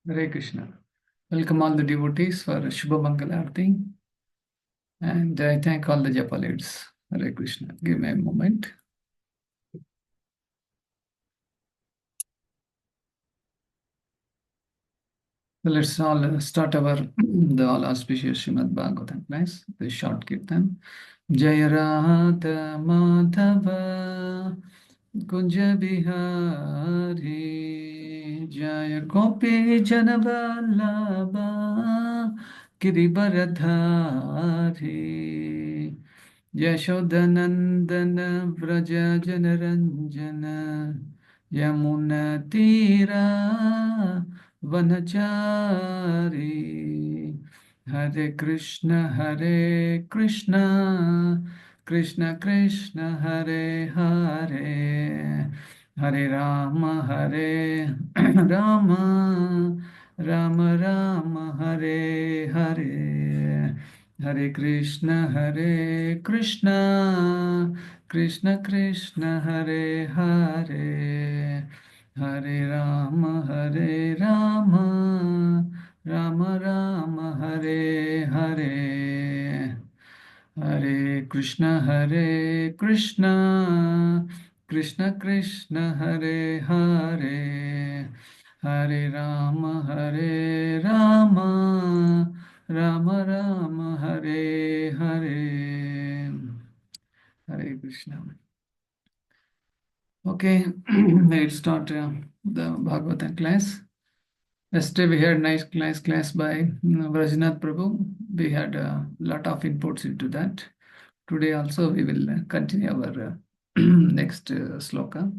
Hare Krishna. Welcome all the devotees for Shubha Mangala Arati. And I thank all the Japa leads. Hare Krishna. Give me a moment. So let's all start our the all auspicious Srimad Bhagavatam class, the short kirtan. Jaya Radha Madhava Kunja Bihari Jaya Gopi Janavallabha Girivaradhari Yashodanandana Vraja Janaranjana Yamuna Tira Vanachari Hare Krishna Krishna Krishna Hare Hare Hare Rama Hare Rama Rama Rama Hare Hare Hare Krishna Krishna Krishna Hare Hare Hare Rama Rama Rama Hare Hare Hare Krishna Krishna Krishna Hare Hare Hare Rama Rama Rama Hare Hare Hare Krishna. Okay, let's start the Bhagavatam class. Yesterday we had nice class by Vrajnath Prabhu. We had a lot of inputs into that. Today also we will continue our next sloka.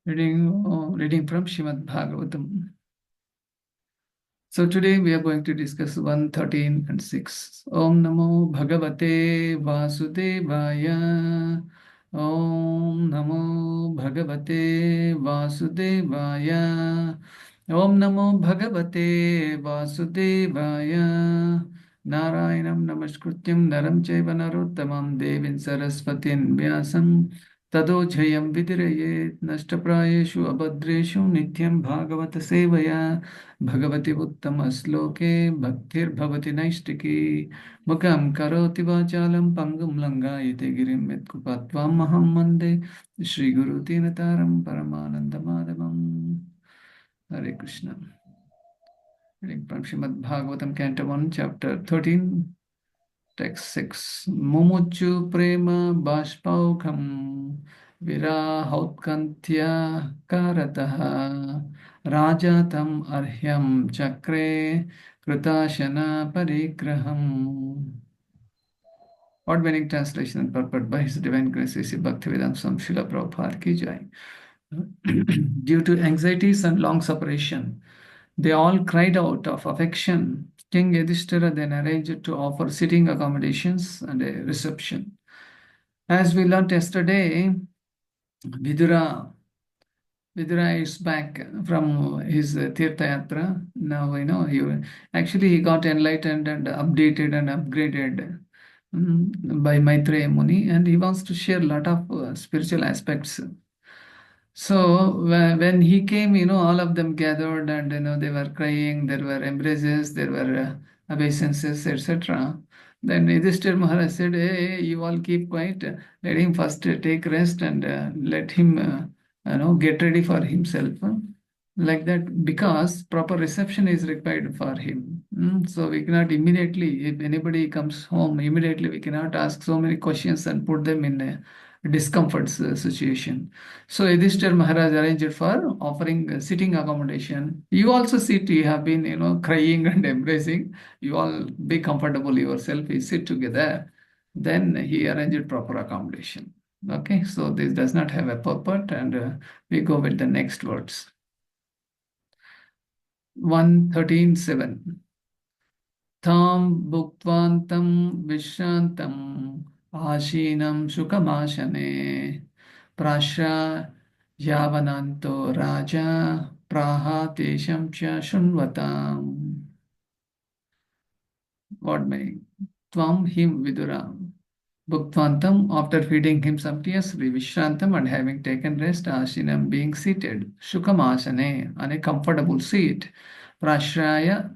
Reading from Srimad Bhagavatam. So today we are going to discuss 113 and 6. Om Namo Bhagavate Vasudevaya. Om Namo Bhagavate Vasudevaya. Om Namo Bhagavate Vasudevaya. Narayanam Namaskrutyam Naram Chaiva Narottamam Devin Saraswatin Vyasam Tado Jayam Vidirayet Nashtaprayeshu Abhadreshu Nityam Bhagavata Sevaya Bhagavati Uttama-sloke Bhaktir-bhavati Naistiki Mukam karoti vachalam Pangam langayate girim Yat-kupatvam maham mande Shri Guru Tinataram Paramananda-madhavam. Hare Krishna. Reading from Srimad Bhagavatam, Canto 1, Chapter 13, Text 6. Mumuchu prema bashpaukam virahautkantya karataha rajatam arhyam chakre kritashana parigraham. Odd meaning translation and purport by His Divine Grace A.C. Bhaktivedanta Swami Srila Prabhupada ki jai. Due to anxieties and long separation, they all cried out of affection. King Yudhishthira then arranged to offer sitting accommodations and a reception. As we learnt yesterday, Vidura is back from his Tirtha Yatra. Now, he got enlightened and updated and upgraded by Maitreya Muni, and he wants to share a lot of spiritual aspects. So when he came, all of them gathered and, they were crying, there were embraces, there were obeisances, etc. Then Yudhishthir Maharaj said, hey, you all keep quiet, let him first take rest and let him, get ready for himself. Like that, because proper reception is required for him. So we cannot immediately, if anybody comes home, immediately we cannot ask so many questions and put them in a discomfort situation. So Yudhishthir Maharaj arranged for offering sitting accommodation. You also sit, you have been, crying and embracing. You all be comfortable yourself, you sit together. Then he arranged proper accommodation. Okay, so this does not have a purport, and we go with the next words. 113.7. Tam bhuktvantam vishrantam Ashinam Sukhamashane Prashra Yavananto Raja Prahatesham Cha Shunvatam. What meaning? Tvam him Vidura. Bhuktvantam, after feeding him sumptuously, Vishrantam, and having taken rest, Ashinam, being seated, Shukamasane, on a comfortable seat, Prashraya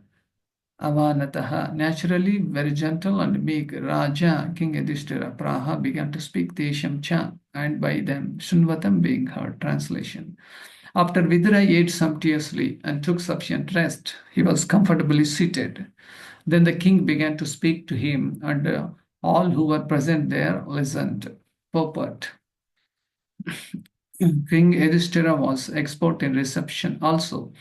Avanataha, naturally very gentle and meek, Raja, King Yudhishthira, Praha, began to speak Desham Cha, and by them, Shunvatam being heard. Translation. After Vidura ate sumptuously and took sufficient rest, he was comfortably seated. Then the king began to speak to him, and all who were present there listened. Purport. King Yudhishthira was expert in reception also.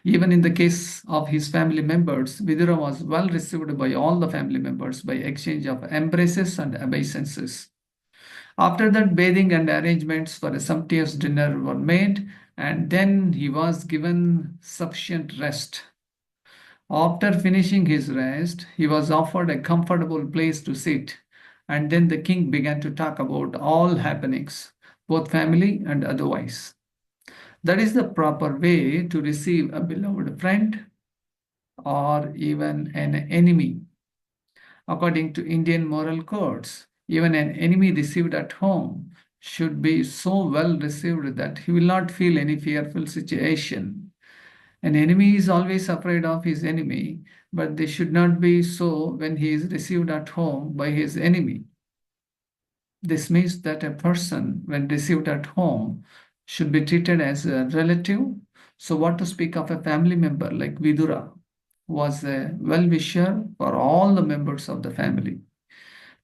Even in the case of his family members, Vidura was well received by all the family members by exchange of embraces and obeisances. After that, bathing and arrangements for a sumptuous dinner were made, and then he was given sufficient rest. After finishing his rest, he was offered a comfortable place to sit, and then the king began to talk about all happenings, both family and otherwise. That is the proper way to receive a beloved friend or even an enemy. According to Indian moral codes, even an enemy received at home should be so well received that he will not feel any fearful situation. An enemy is always afraid of his enemy, but they should not be so when he is received at home by his enemy. This means that a person, when received at home, should be treated as a relative. So, what to speak of a family member like Vidura, who was a well wisher for all the members of the family.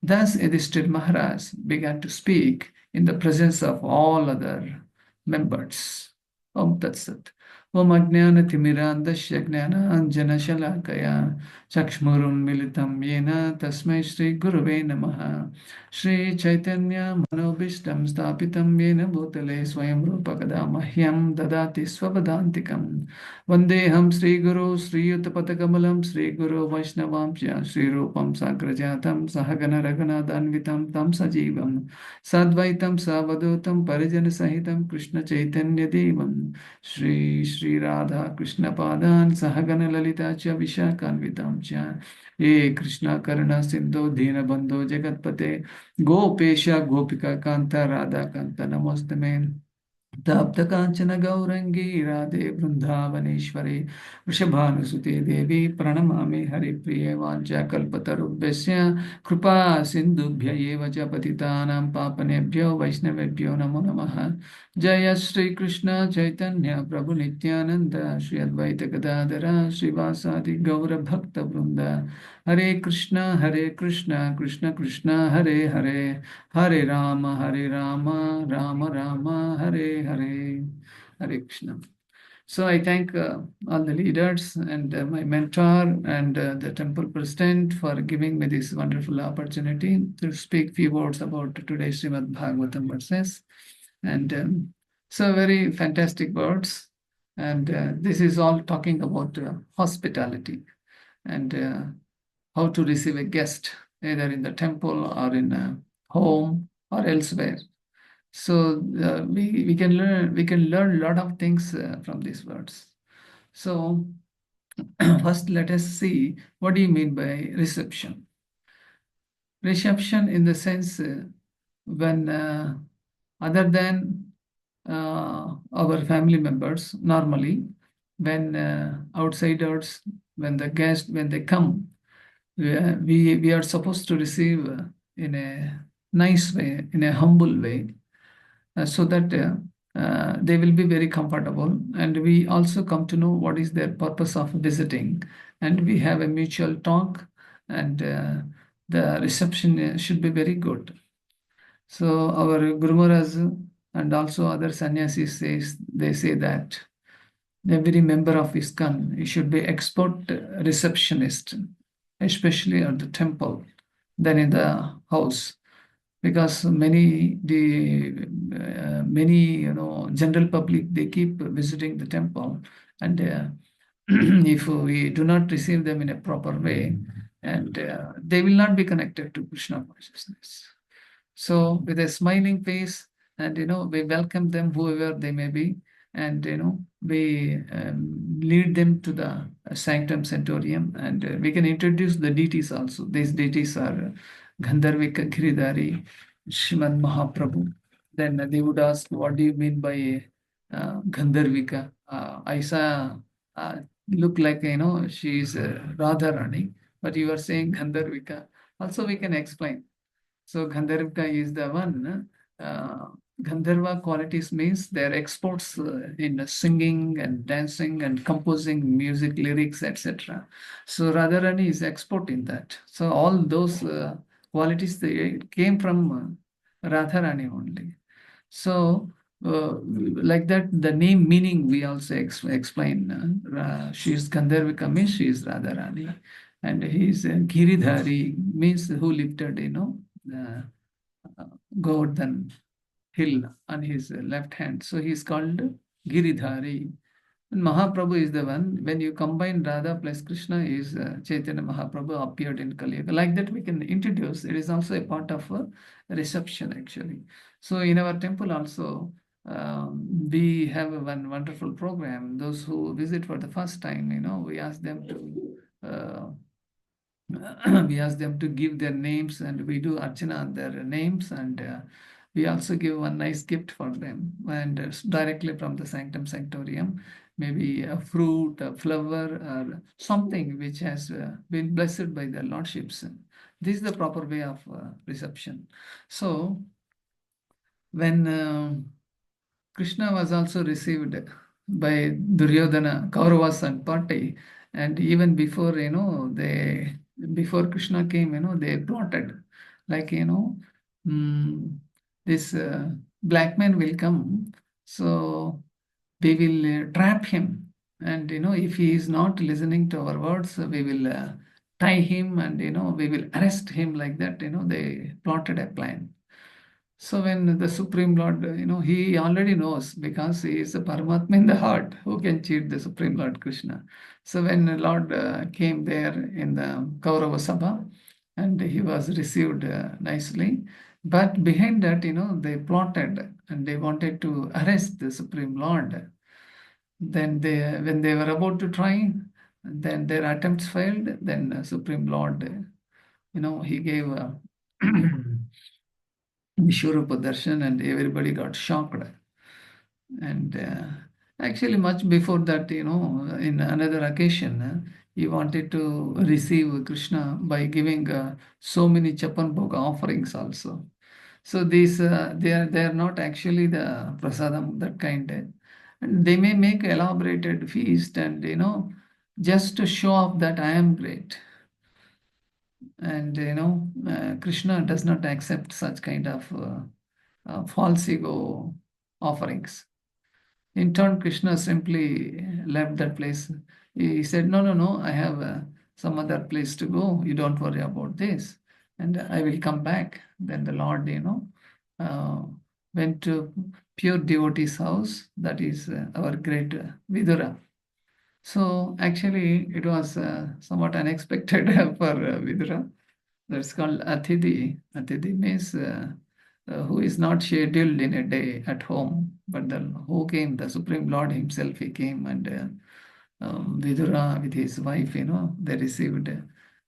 Thus, Yudhishthir Maharaj began to speak in the presence of all other members. Om Tat Sat. Om Ajnana-timirandasya Jnana-anjana-shalakaya Chakshmurum-militam Yena Tasmai Shri Gurave Namaha Shri Chaitanya Manobishtam Stapitam Yena Bhutale Swayam Rupa Kada Mahyam Dadati Swavadantikam Vandeham Sri Guru Sri Yuttapatakabalam Sri Guru Vaishnavamsya Sri Rupam Sagrajatam Sahagana Raghunadanvitam Tam Sajivam Sadvaitam Savadutam Parijana Sahitam Krishna Chaitanya Devam Shri Shri Radha Krishna Padan Sahagana Lalita Cha Vishakanvitam Cha Ye Krishna Karuna Sindhu Dina Bandhu Jagatpate Gopesha Gopika Kanta Radha Kanta Namostame तप्त कांचन गौरंगी राधे वृंदावनेश्वरी वृषभानुसुते देवी प्रणमामि हरिप्रिये वाञ्छाकल्पतरुभ्यश्च कृपा सिन्धुभ्य एव च पतितानां पावनेभ्यो वैष्णवेभ्यो नमो नमः जय श्री कृष्ण चैतन्य प्रभु नित्यानंद श्री अद्वैत गदाधर श्रीवासादि गौर भक्त वृंद हरे Krishna Krishna Krishna Hare Hare Hare Ram Ram Ram Hare Hare Hare Krishna. So I thank all the leaders and my mentor and the temple president for giving me this wonderful opportunity to speak few words about today's Srimad Bhagavatam verses. And so very fantastic words. And this is all talking about hospitality and how to receive a guest, either in the temple or in a home or elsewhere. So we can learn a lot of things from these words. So first, let us see what do you mean by reception. Reception, in the sense when other than our family members, normally when outsiders, when the guests, when they come, we are supposed to receive in a nice way, in a humble way, so that they will be very comfortable, and we also come to know what is their purpose of visiting, and we have a mutual talk, and the reception should be very good. So our Guru Maharaj and also other sannyasis they say that every member of ISKCON he should be expert receptionist, especially at the temple than in the house, because many general public they keep visiting the temple, and if we do not receive them in a proper way, and they will not be connected to Krishna consciousness. So with a smiling face, and we welcome them whoever they may be, and we lead them to the sanctum centurium, and we can introduce the deities also. These deities are Gandharvika Giridhari, Srimad Mahaprabhu. Then they would ask, what do you mean by Gandharvika? Aisa look like, she is Radharani, but you are saying Gandharvika. Also, we can explain. So Gandharva is the one. Gandharva qualities means they're experts in singing and dancing and composing music, lyrics, etc. So Radharani is expert in that. So all those qualities they came from Radharani only. So like that, the name meaning we also explain. She is Gandharvika means she is Radharani, and he is Giridhari means who lifted, uh, Govardhan hill on his left hand. So he is called Giridhari. And Mahaprabhu is the one. When you combine Radha plus Krishna, is Chaitanya Mahaprabhu appeared in Kali Yuga. Like that, we can introduce. It is also a part of a reception actually. So in our temple also, we have one wonderful program. Those who visit for the first time, we ask them to. We ask them to give their names, and we do archana on their names, and we also give one nice gift for them, and directly from the sanctum sanctorium, maybe a fruit, a flower, or something which has been blessed by their lordships. This is the proper way of reception. So when Krishna was also received by Duryodhana, Kauravas and party, and even before before Krishna came, they plotted like mm, this black man will come, so we will trap him, and if he is not listening to our words, we will tie him, and we will arrest him like that. They plotted a plan. So when the Supreme Lord, he already knows because he is a Paramatma in the heart who can cheat the Supreme Lord Krishna. So when the Lord came there in the Kaurava Sabha, and he was received nicely, but behind that, they plotted and they wanted to arrest the Supreme Lord. Then when they were about to try, then their attempts failed. Then Supreme Lord, he gave Vishwarupa Darshan, and everybody got shocked. And actually, much before that, in another occasion, he wanted to receive Krishna by giving so many Chapan Bhoga offerings also. So these they are not actually the prasadam that kind. And they may make elaborated feast, and just to show off that I am great. And Krishna does not accept such kind of false ego offerings. In turn, Krishna simply left that place. He said, no, no, no, I have some other place to go. You don't worry about this. And I will come back. Then the Lord, uh, went to pure devotee's house. That is our great Vidura. So actually, it was somewhat unexpected for Vidura. That's called Atidhi. Atidhi means who is not scheduled in a day at home, but who came, the Supreme Lord himself, he came, and Vidura with his wife, they received,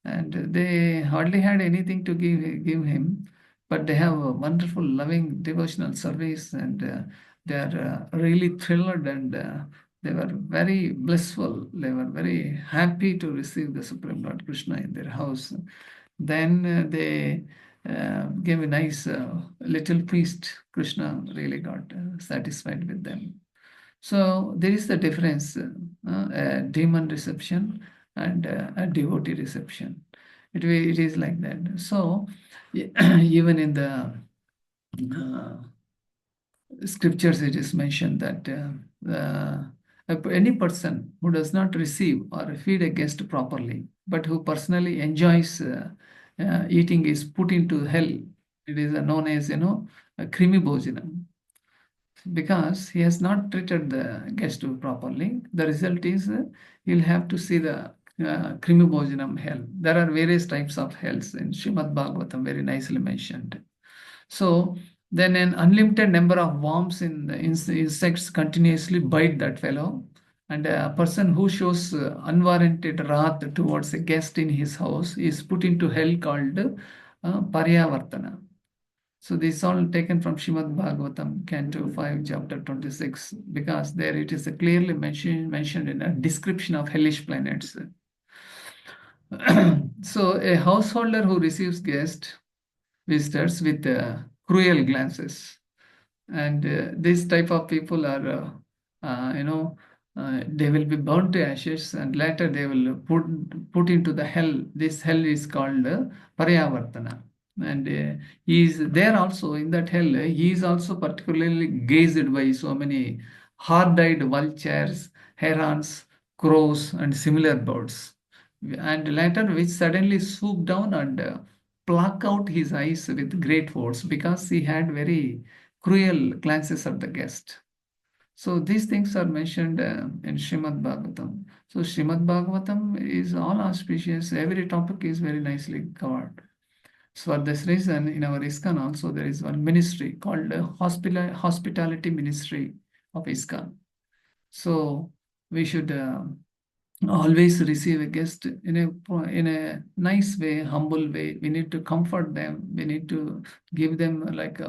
and they hardly had anything to give him, but they have a wonderful, loving, devotional service, and they are really thrilled, and they were very blissful. They were very happy to receive the Supreme Lord Krishna in their house. Then they gave a nice little feast. Krishna really got satisfied with them. So there is the difference, a demon reception and a devotee reception. It is like that. So even in the uh, scriptures, it is mentioned that any person who does not receive or feed a guest properly, but who personally enjoys eating, is put into hell. It is known as, a krimi bhojanam, because he has not treated the guest properly. The result is he'll have to see the krimi bhojanam hell. There are various types of hells in Srimad Bhagavatam, very nicely mentioned. So then an unlimited number of worms in the insects continuously bite that fellow. And a person who shows unwarranted wrath towards a guest in his house is put into hell called Paryavartana. So this is all taken from Srimad Bhagavatam, Canto 5, Chapter 26, because there it is clearly mentioned in a description of hellish planets. So a householder who receives guest visitors with cruel glances, and this type of people are, they will be burned to ashes, and later they will put into the hell. This hell is called Paryavartana, and he is there also in that hell. He is also particularly gazed by so many hard-eyed vultures, herons, crows, and similar birds, and later which suddenly swoop down and pluck out his eyes with great force because he had very cruel glances at the guest. So these things are mentioned in Srimad Bhagavatam. So Srimad Bhagavatam is all auspicious. Every topic is very nicely covered. So for this reason, in our ISKCON also there is one ministry called Hospitality Ministry of ISKCON. So we should always receive a guest in a nice way, humble way. We need to comfort them. We need to give them like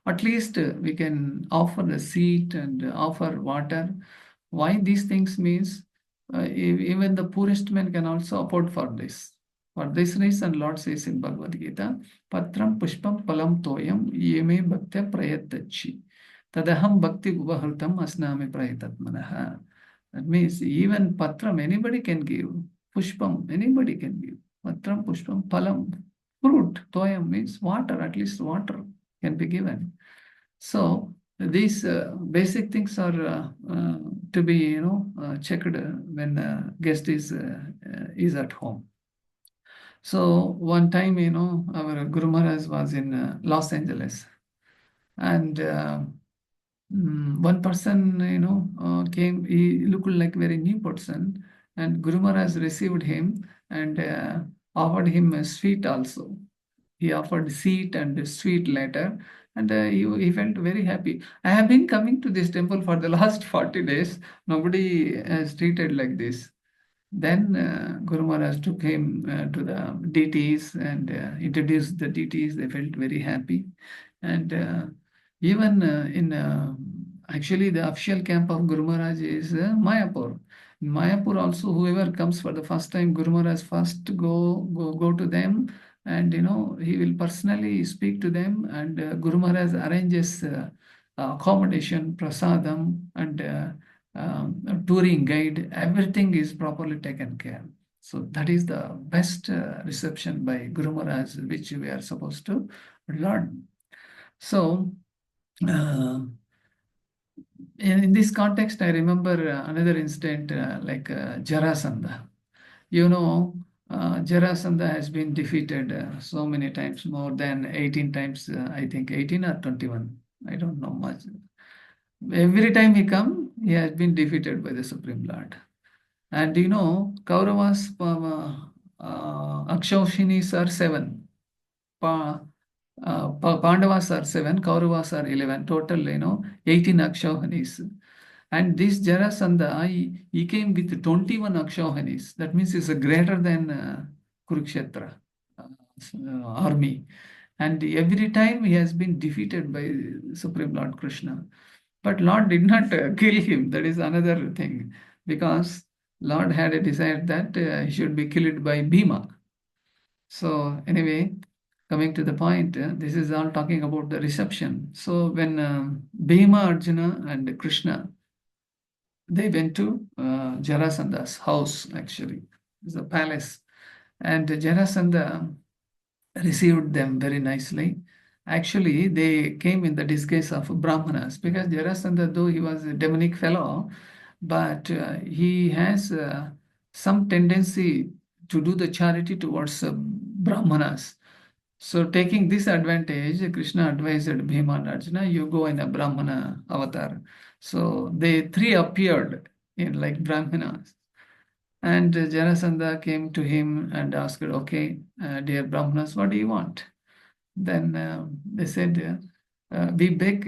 at least we can offer a seat and offer water. Why these things means even the poorest man can also afford for this. For this reason, Lord says in Bhagavad Gita, Patram Pushpam Palam Toyam Yeme Bhaktya Prayattachi Tadaham Bhakti Gubahrutam Asnami Prayatatmanaha. That means even patram, anybody can give. Pushpam, anybody can give. Patram, pushpam, palam, fruit. Toyam means water, at least water can be given. So these basic things are to be, checked when guest is at home. So one time, our Guru Maharaj was in Los Angeles, and one person, came. He looked like very new person, and Guru Maharaj received him and offered him a sweet also. He offered seat and sweet later, and he felt very happy. I have been coming to this temple for the last 40 days. Nobody has treated like this. Then Guru Maharaj took him to the deities and introduced the deities. They felt very happy. And even in actually the official camp of Guru Maharaj is Mayapur. In Mayapur also, whoever comes for the first time, Guru Maharaj first go to them, and he will personally speak to them, and Guru Maharaj arranges accommodation, prasadam, and touring guide. Everything is properly taken care. So that is the best reception by Guru Maharaj, which we are supposed to learn. So, in this context, I remember another incident like Jarasandha. Jarasandha has been defeated so many times, more than 18 times, I think 18 or 21. I don't know much. Every time he come, he has been defeated by the Supreme Lord. And Kauravas, Akshauhinis are 7. Pandavas are 7, Kauravas are 11, total 18 Akshauhinis. And this Jarasandha, he came with 21 Akshauhinis. That means it's greater than Kurukshetra army. And every time he has been defeated by Supreme Lord Krishna. But Lord did not kill him. That is another thing. Because Lord had a desire that he should be killed by Bhima. So anyway, coming to the point, this is all talking about the reception. So when Bhima, Arjuna, and Krishna, they went to Jarasandha's house, actually. It's a palace. And Jarasandha received them very nicely. Actually, they came in the disguise of Brahmanas because Jarasandha, though he was a demonic fellow, but he has some tendency to do the charity towards Brahmanas. So taking this advantage, Krishna advised Bhima and Arjuna, you go in a Brahmana avatar. So they three appeared in like Brahmanas. And Jarasandha came to him and asked, okay, dear Brahmanas, what do you want? Then they said, we beg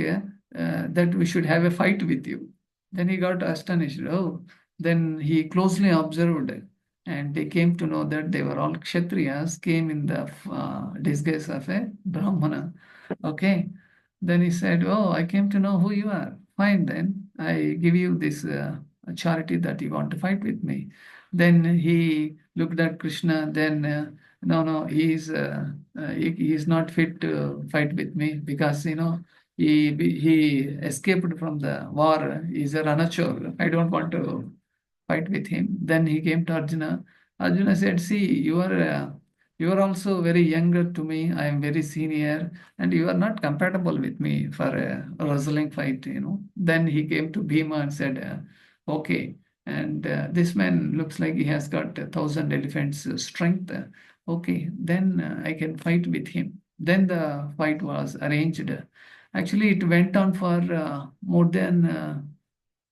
that we should have a fight with you. Then he got astonished. Oh, then he closely observed and they came to know that they were all Kshatriyas, came in the disguise of a Brahmana. Okay. Then he said, "Oh, I came to know who you are. Fine, then I give you this charity that you want to fight with me." Then he looked at Krishna. Then, no, no, he is not fit to fight with me because he escaped from the war. He's a ranachor. I don't want to fight with him. Then he came to Arjuna. Arjuna said, "See, you are also very younger to me. I am very senior, and you are not compatible with me for a wrestling fight." Then he came to Bhima and said, "Okay." And this man looks like he has got 1,000 elephants strength. Okay, then I can fight with him. Then the fight was arranged. Actually, it went on for more than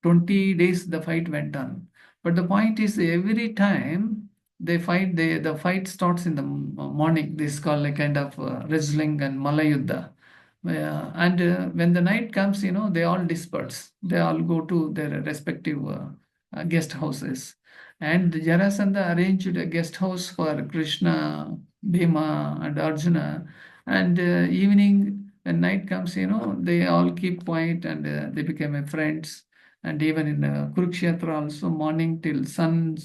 20 days the fight went on. But the point is, every time they fight, the fight starts in the morning. This is called a kind of wrestling and Malayuddha. And when the night comes, they all disperse. They all go to their respective guest houses. And Jarasandha arranged a guest house for Krishna, Bhima, and Arjuna. And evening, when night comes, they all keep quiet and they become friends. And even in Kurukshetra also, morning till shine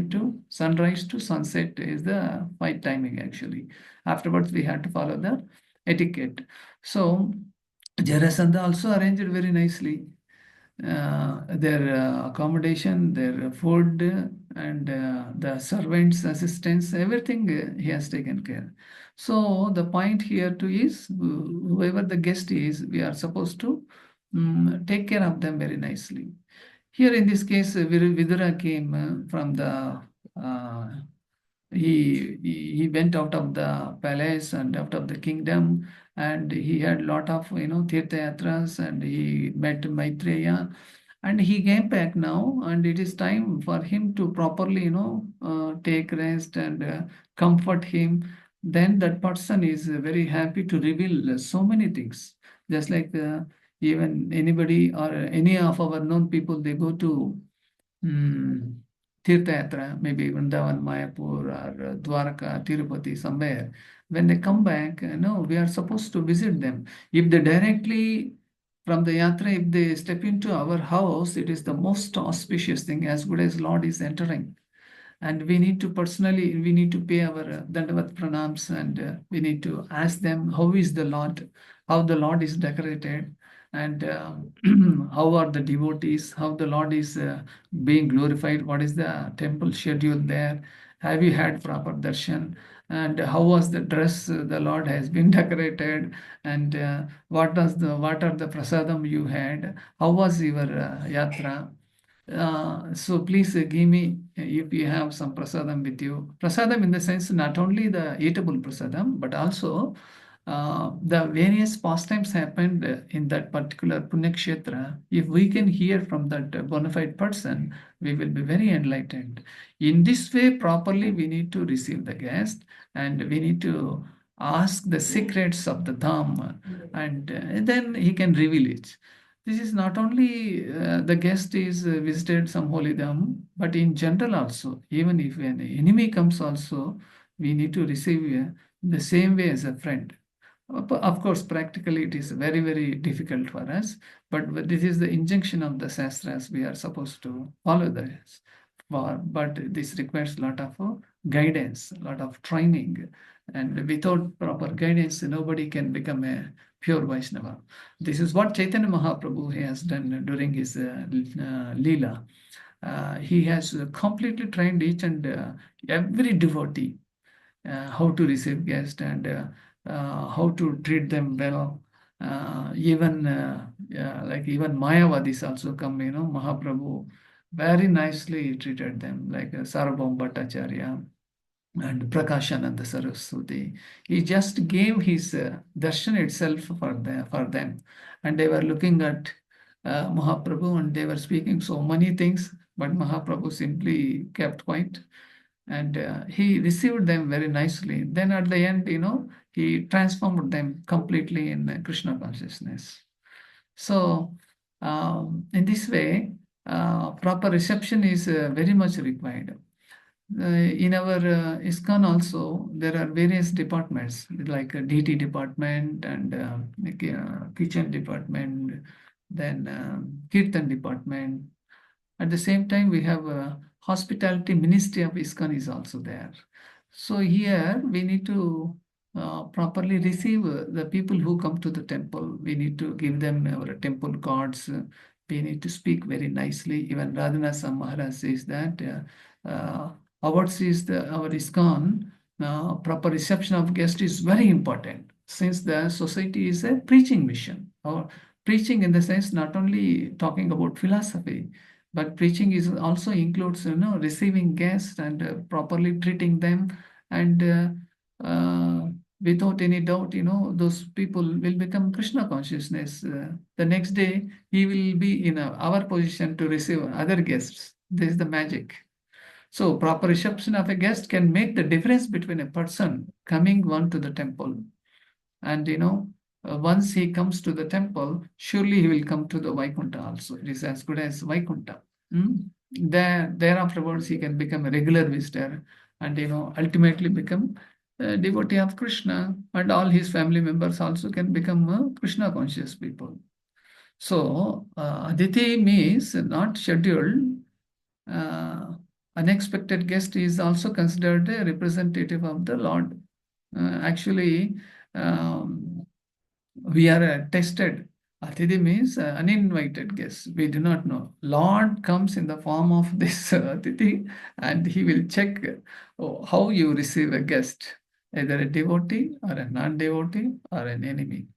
to sunrise to sunset is the fight timing actually. Afterwards, we had to follow the etiquette. So Jarasandha also arranged it very nicely. Their accommodation, their food, and the servants, assistants, everything he has taken care. So the point here too is whoever the guest is, we are supposed to take care of them very nicely. Here in this case, Vidura came from the uh, he went out of the palace and out of the kingdom, and he had lot of tirtha yatras, and he met Maitreya, and he came back now, and it is time for him to properly take rest and comfort him. Then that person is very happy to reveal so many things, just like even anybody or any of our known people, they go to Hmm. Tirtha Yatra, maybe Vrindavan, Mayapur, or Dwarka, Tirupati, somewhere. When they come back, no, we are supposed to visit them. If they directly from the yatra, if they step into our house, it is the most auspicious thing, as good as Lord is entering. And we need to personally, we need to pay our Dandavat pranams, and we need to ask them how is the Lord, how the Lord is decorated, and how are the devotees, how the Lord is being glorified, what is the temple schedule there, have you had proper darshan, and how was the dress the Lord has been decorated, and what are the prasadam you had, how was your yatra. So please give me if you have some prasadam with you. Prasadam in the sense not only the eatable prasadam, but also the various pastimes happened in that particular Punyakshetra. If we can hear from that bona fide person, we will be very enlightened. In this way, properly, we need to receive the guest, and we need to ask the secrets of the Dham, and then he can reveal it. This is not only the guest is visited some holy dham, but in general also, even if an enemy comes also, we need to receive the same way as a friend. Of course, practically it is very, very difficult for us, but this is the injunction of the Shastras. We are supposed to follow this. But this requires a lot of guidance, a lot of training. And without proper guidance, nobody can become a pure Vaishnava. This is what Chaitanya Mahaprabhu has done during his Leela. He has completely trained each and every devotee how to receive guests, and how to treat them well. Even like even Mayavadis also come, Mahaprabhu very nicely treated them, like Sarvabhauma Bhattacharya and Prakashananda Saraswati. He just gave his darshan itself for them. And they were looking at Mahaprabhu, and they were speaking so many things, but Mahaprabhu simply kept quiet, and he received them very nicely. Then at the end, he transformed them completely in Krishna consciousness. So, in this way, proper reception is very much required. In our ISKCON also, there are various departments like a DT department and kitchen department, then Kirtan department. At the same time, we have a hospitality ministry of ISKCON is also there. So here we need to properly receive the people who come to the temple. We need to give them our temple cards. We need to speak very nicely. Even Radhanath Maharaj says that ours is our ISKCON. Proper reception of guests is very important since the society is a preaching mission. Or preaching in the sense not only talking about philosophy, but preaching is also includes receiving guests and properly treating them, and without any doubt, those people will become Krishna consciousness. The next day he will be in our position to receive other guests. This is the magic. So proper reception of a guest can make the difference between a person coming one to the temple, and once he comes to the temple, surely he will come to the Vaikuntha also. It is as good as Vaikuntha. There afterwards he can become a regular visitor, and ultimately become a devotee of Krishna, and all his family members also can become Krishna conscious people. So Aditi means not scheduled. Unexpected guest is also considered a representative of the Lord. Actually, we are tested. Atidhi means uninvited guest. We do not know. Lord comes in the form of this Atidhi, and he will check how you receive a guest, either a devotee or a non-devotee or an enemy.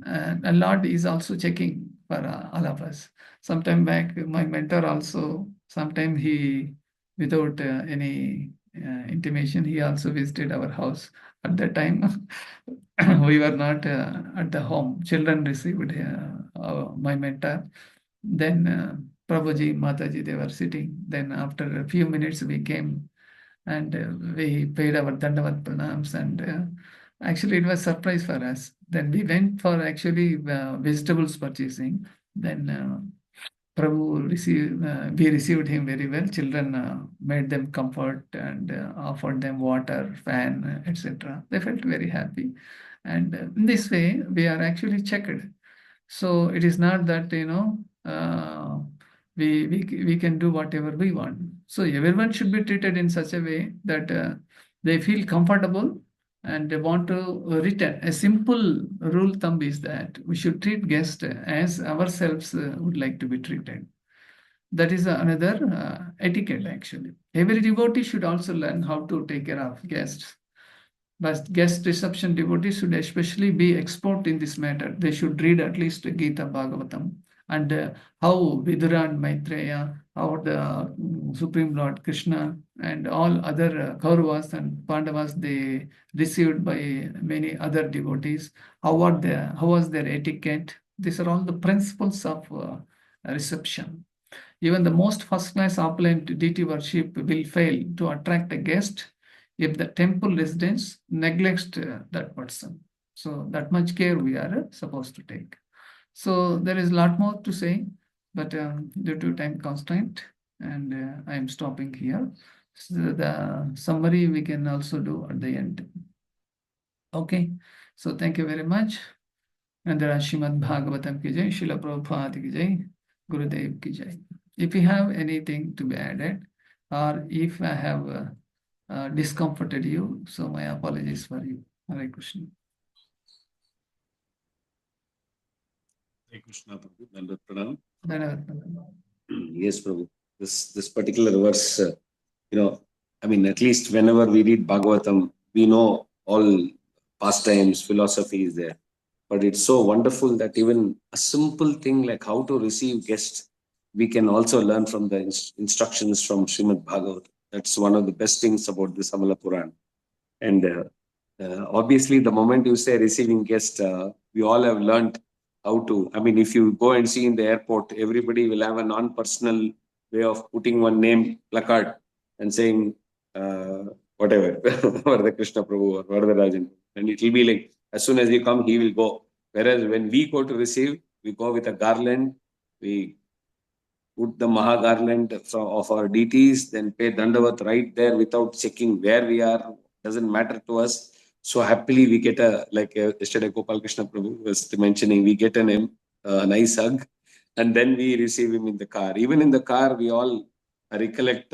And Lord is also checking for all of us. Sometime back, my mentor also, sometime he, without any intimation, he also visited our house. At that time, we were not at the home. Children received my mentor. Then Prabhuji, Mataji, they were sitting. Then after a few minutes, we came and we paid our Dandavat Pranams, and actually it was surprise for us. Then we went for actually vegetables purchasing. Then we received him very well. Children made them comfort and offered them water, fan, etc. They felt very happy. And in this way, we are actually checked. So it is not that, we can do whatever we want. So everyone should be treated in such a way that they feel comfortable and they want to return. A simple rule thumb is that we should treat guests as ourselves would like to be treated. That is another etiquette actually. Every devotee should also learn how to take care of guests. But guest reception devotees should especially be expert in this matter. They should read at least Gita Bhagavatam, and how Vidura and Maitreya, how the Supreme Lord Krishna and all other Kauravas and Pandavas, they received by many other devotees. How was their etiquette? These are all the principles of reception. Even the most first-class opulent deity worship will fail to attract a guest if the temple residence neglects that person. So that much care we are supposed to take. So there is a lot more to say, but due to time constraint, and I am stopping here. So the summary we can also do at the end. Okay, so thank you very much. And there are Shrimad Bhagavatam ki jai, Srila Prabhupada ki jai, Gurudev ki jai. If you have anything to be added, or if I have discomforted you, so my apologies for you. Hare Krishna. Hare Krishna, Prabhu. Dandavat Pranam. Dandavat Pranam. Yes, Prabhu. This particular verse, at least whenever we read Bhagavatam, we know all pastimes, philosophy is there. But it's so wonderful that even a simple thing like how to receive guests, we can also learn from the instructions from Srimad Bhagavatam. That's one of the best things about the Samala Puran. And obviously, the moment you say receiving guests, we all have learned how to. If you go and see in the airport, everybody will have a non-personal way of putting one name placard and saying whatever, Vardha Krishna Prabhu or Vardha Rajan. And it will be like, as soon as you come, he will go. Whereas when we go to receive, we go with a garland, we put the Maha garland of our deities, then pay Dandavat right there without checking where we are. Doesn't matter to us. So happily we get yesterday Gopal Krishna Prabhu was mentioning, we get a nice hug, and then we receive him in the car. Even in the car, we all recollect,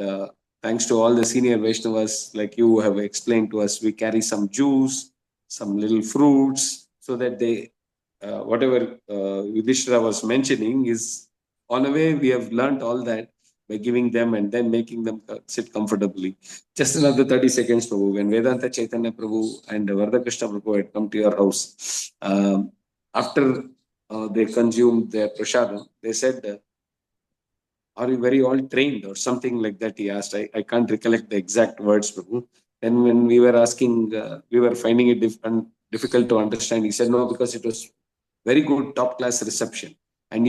thanks to all the senior Vaishnavas, like you have explained to us, we carry some juice, some little fruits, so that they, whatever Yudhishthira was mentioning is, on a way, we have learnt all that by giving them and then making them sit comfortably. Just another 30 seconds, Prabhu. When Vedanta Chaitanya Prabhu and Varda Krishna Prabhu had come to your house, after they consumed their prasadam, they said, are you very all trained or something like that? He asked. I can't recollect the exact words, Prabhu. And when we were asking, we were finding it difficult to understand. He said, no, because it was very good top class reception. And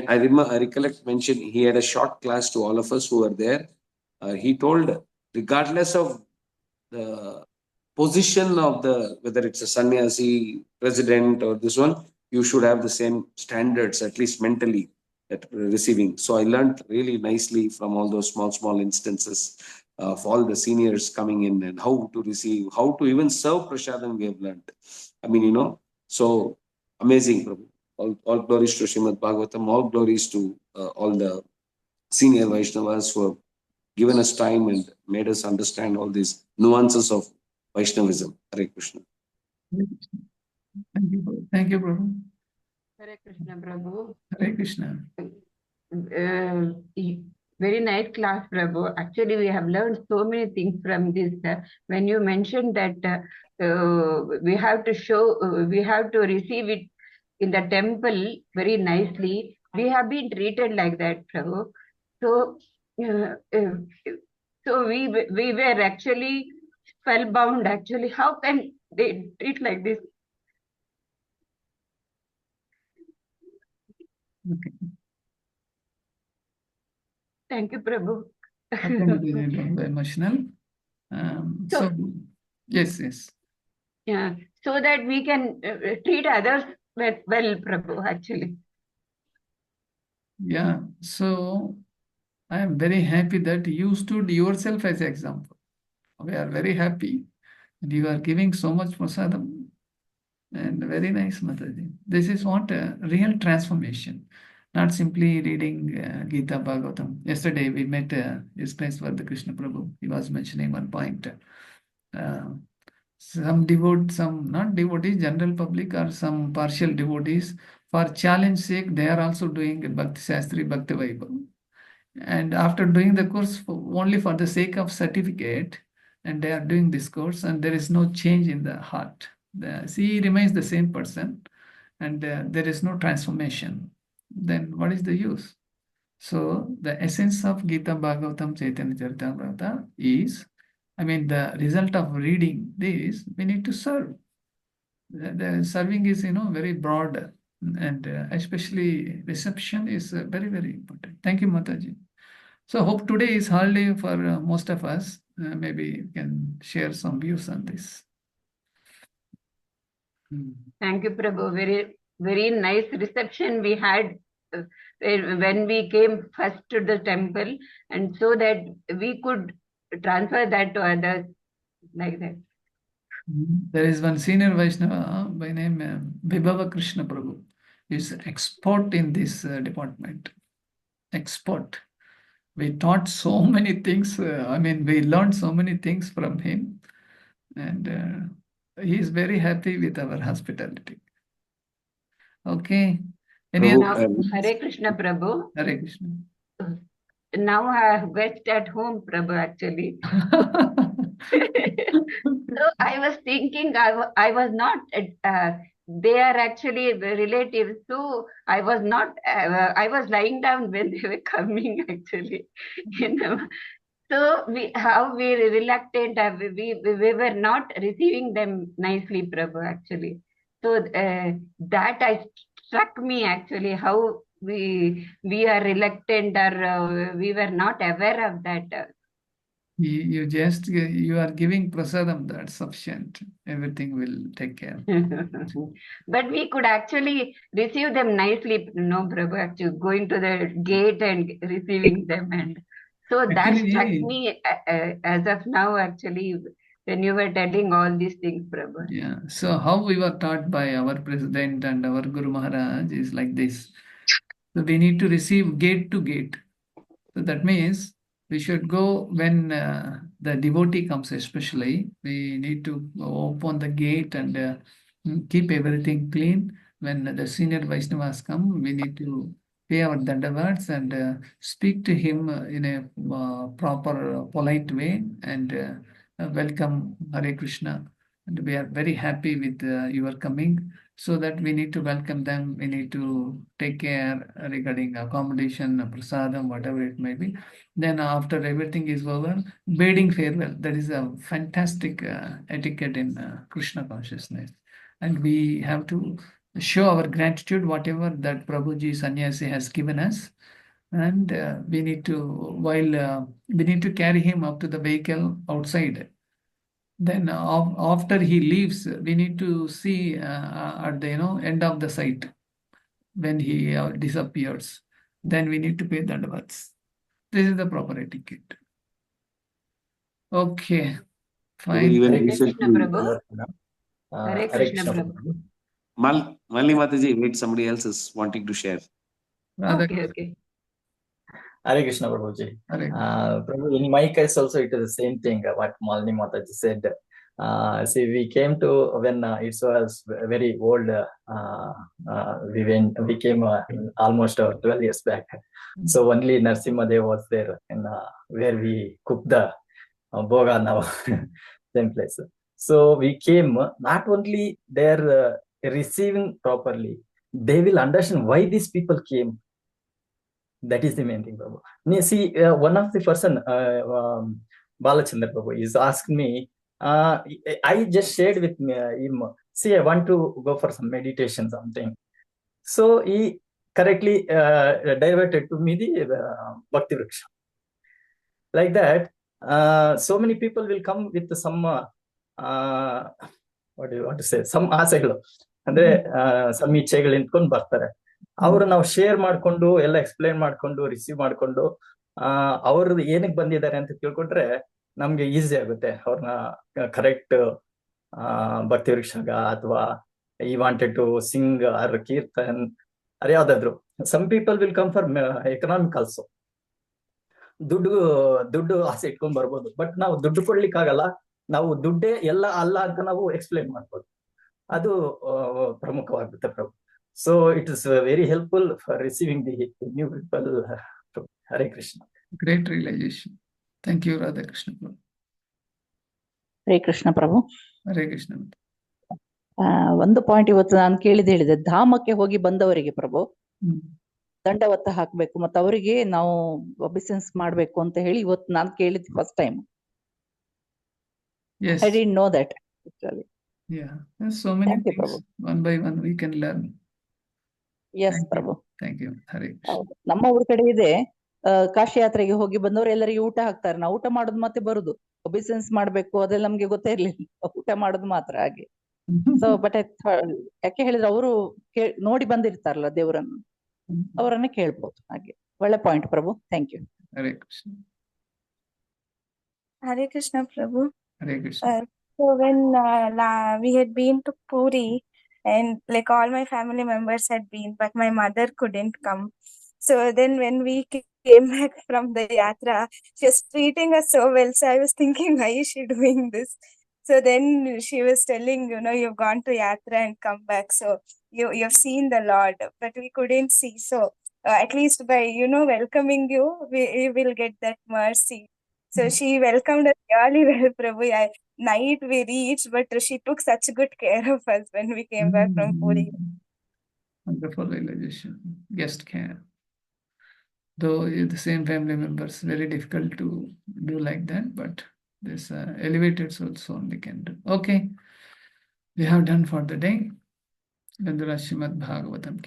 I recollect mentioned he had a short class to all of us who were there. He told, regardless of the position of whether it's a sannyasi, president, or this one, you should have the same standards, at least mentally, that receiving. So I learned really nicely from all those small instances of all the seniors coming in and how to receive, how to even serve prasadam. We have learned. I mean, so amazing, Prabhu. All glories to Srimad Bhagavatam. All glories to all the senior Vaishnavas who have given us time and made us understand all these nuances of Vaishnavism. Hare Krishna. Thank you. Thank you, Prabhu. Hare Krishna, Prabhu. Hare Krishna. Very nice class, Prabhu. Actually, we have learned so many things from this. When you mentioned that we have to receive it in the temple very nicely, we have been treated like that, Prabhu. So, we were actually spellbound. Actually, how can they treat like this? Okay. Thank you, Prabhu. Emotional. So, yes. Yeah, so that we can treat others well, Prabhu, actually. Yeah, so I am very happy that you stood yourself as example. We are very happy. And you are giving so much prasadam. And very nice, Mataji. This is what a real transformation. Not simply reading Gita Bhagavatam. Yesterday we met His Grace Vardha Krishna Prabhu. He was mentioning one point. Some not devotees, general public or some partial devotees, for challenge sake, they are also doing Bhakti Shastri, Bhakti Vaibhav. And after doing the course only for the sake of certificate, and they are doing this course, and there is no change in the heart. He remains the same person, and there is no transformation. Then what is the use? So the essence of Gita Bhagavatam Chaitanya Charitamrita is, the result of reading this, we need to serve. The serving is, very broad, and especially reception is very, very important. Thank you, Mataji. So hope today is holiday for most of us. Maybe you can share some views on this. Thank you, Prabhu. Very, very nice reception we had when we came first to the temple, and so that we could transfer that to others like that. There is one senior Vaishnava by name Vibhava Krishna Prabhu. He is expert in this department. Expert. We taught so many things. We learned so many things from him. And he is very happy with our hospitality. Okay. Hare Krishna, Prabhu. Hare Krishna. Now I have guest at home, Prabhu, actually. So I was thinking, I was not, they are actually relatives, so I was not, I was lying down when they were coming, actually. So we were reluctant, we were not receiving them nicely, Prabhu, actually. So that struck me, actually, how we are reluctant, or we were not aware of that. You are giving prasadam, that's sufficient. Everything will take care. But we could actually receive them nicely, no, Prabhu, actually going to the gate and receiving them. And so that struck Actually, me as of now, actually, when you were telling all these things, Prabhu. yeah. So how we were taught by our president and our Guru Maharaj is like this. So we need to receive gate to gate. So that means we should go when the devotee comes, especially. We need to open the gate and keep everything clean. When the senior Vaishnavas come, we need to pay our dandavats and speak to him in a proper, polite way and welcome Hare Krishna. And we are very happy with your coming. So that we need to welcome them. We need to take care regarding accommodation, prasadam, whatever it may be. Then after everything is over, bidding farewell. That is a fantastic etiquette in Krishna consciousness. And we have to show our gratitude, whatever that Prabhuji Sannyasi has given us. And we need to carry him up to the vehicle outside. Then after he leaves, we need to see at the end of the site when he disappears. Then we need to pay dandavats. This is the proper etiquette. Okay, fine. Even Hare Krishna, recently, Prabhu. Hare Hare Krishna, Krishna, Prabhu. Prabhu. Malini Mataji, wait, somebody else is wanting to share. Radha, Okay. Hare Krishna, Prabhuji. Hare Prabhu, in my case also it is the same thing what Malini Mataji said. See, we came to when it was very old. We came almost 12 years back. So only Narsimha was there, and where we cooked the boga now, same place. So we came. Not only they're receiving properly, they will understand why these people came. That is the main thing, Prabhu. See, one of the person, Balachandra Prabhu, is asked me. I just shared with him. See, I want to go for some meditation, something. So he correctly diverted to me the Bhakti Vriksha. Like that, so many people will come with some what do you want to say? Some ಆಸೆಗಳು ಅಂದ್ರೆ some ಇಚ್ಛೆಗಳು ನಿಂತ್ಕೊಂಡು ಬರ್ತಾರೆ. ಅವರು ನಾವು share ಮಾಡ್ಕೊಂಡು ಎಲ್ಲ explain ಮಾಡ್ಕೊಂಡು receive ಮಾಡ್ಕೊಂಡು ಅವ್ರದ್ದು ಏನಕ್ಕೆ ಬಂದಿದ್ದಾರೆ ಅಂತ ತಿಳ್ಕೊಂಡ್ರೆ ನಮ್ಗೆ ಈಸಿ ಆಗುತ್ತೆ. ಅವ್ರನ್ನ ಕರೆಕ್ಟ್ ಭಕ್ತಿ ವೃಕ್ಷಾಗ ಅಥವಾ ಈ wanted to sing or kirtan or ಯಾವ್ದಾದ್ರು. Some people will come for economic also. ದುಡ್ಡು ಆಸೆ ಇಟ್ಕೊಂಡ್ ಬರ್ಬೋದು, ಬಟ್ ನಾವು ದುಡ್ಡು ಕೊಡ್ಲಿಕ್ಕಾಗಲ್ಲ. ನಾವು ದುಡ್ಡೇ ಎಲ್ಲ ಅಲ್ಲ ಅಂತ ನಾವು ಎಕ್ಸ್ಪ್ಲೈನ್ ಮಾಡ್ಬೋದು. ಅದು ಪ್ರಮುಖವಾಗುತ್ತೆ ಪ್ರಭು. So it is very helpful for receiving the new people. Hare Krishna. Great realization. Thank you, Radha Krishna Prabhu. Hare Krishna Prabhu. Hare Krishna. ಒಂದು ಪಾಯಿಂಟ್ ಇವತ್ತು ನಾನು ಹೇಳಿದೆ, ಧಾಮಕ್ಕೆ ಹೋಗಿ ಬಂದವರಿಗೆ ಪ್ರಭು ದಂಡವತ್ತ ಹಾಕ್ಬೇಕು ಮತ್ತೆ ಅವರಿಗೆ ನಾವು ಒಬಿಸೆನ್ಸ್ ಮಾಡ್ಬೇಕು ಅಂತ ಹೇಳಿ ಇವತ್ತು ನಾನು ಕೇಳಿದ್ first time. Yes. I didn't know that actually. Yeah, there's so many Thank you, things. Prabhu. One by one we can learn. Yes, Thank you. Prabhu. Thank you. Hare Krishna. ನಮ್ಮ ಊರ್ ಕಡೆ ಇದೆ, ಕಾಶಿ ಯಾತ್ರೆಗೆ ಹೋಗಿ ಬಂದವರು ಎಲ್ಲರಿಗೆ ಊಟ ಹಾಕ್ತಾರೆ. ನಾವು ಊಟ ಮಾಡೋದು ಮತ್ತೆ ಬರುದು, ಒಬಿಸೆನ್ಸ್ ಮಾಡ್ಬೇಕು ಅದೆಲ್ಲ ನಮ್ಗೆ ಗೊತ್ತೇ ಇರ್ಲಿಲ್ಲ. ಊಟ ಮಾಡೋದು ಮಾತ್ರ ಹಾಗೆ. ಸೊ ಬಟ್ ಯಾಕೆ ಹೇಳಿದ್ರೆ ಅವರು ನೋಡಿ ಬಂದಿರ್ತಾರಲ್ಲ ದೇವರನ್ನು, ಅವರನ್ನ ಕೇಳ್ಬೋದು. ಹಾಗೆ ಒಳ್ಳೆ point Prabhu. Thank you. Hare Krishna. Hare Krishna, Prabhu. Hare Krishna. So when we had been to Puri, and like all my family members had been, but my mother couldn't come. So then when we came back from the yatra, she was treating us so well. So I was thinking, why is she doing this? So then she was telling, you've gone to yatra and come back. So you've seen the Lord, but we couldn't see. So at least by, welcoming you, we will get that mercy. So she welcomed us really well, Prabhu. Night we reached, but she took such good care of us when we came back from Puri. Wonderful realization. Guest care. Though the same family members, very difficult to do like that, but this elevated souls only can do. Okay, we have done for the day. Gandhara Srimad Bhagavatam ki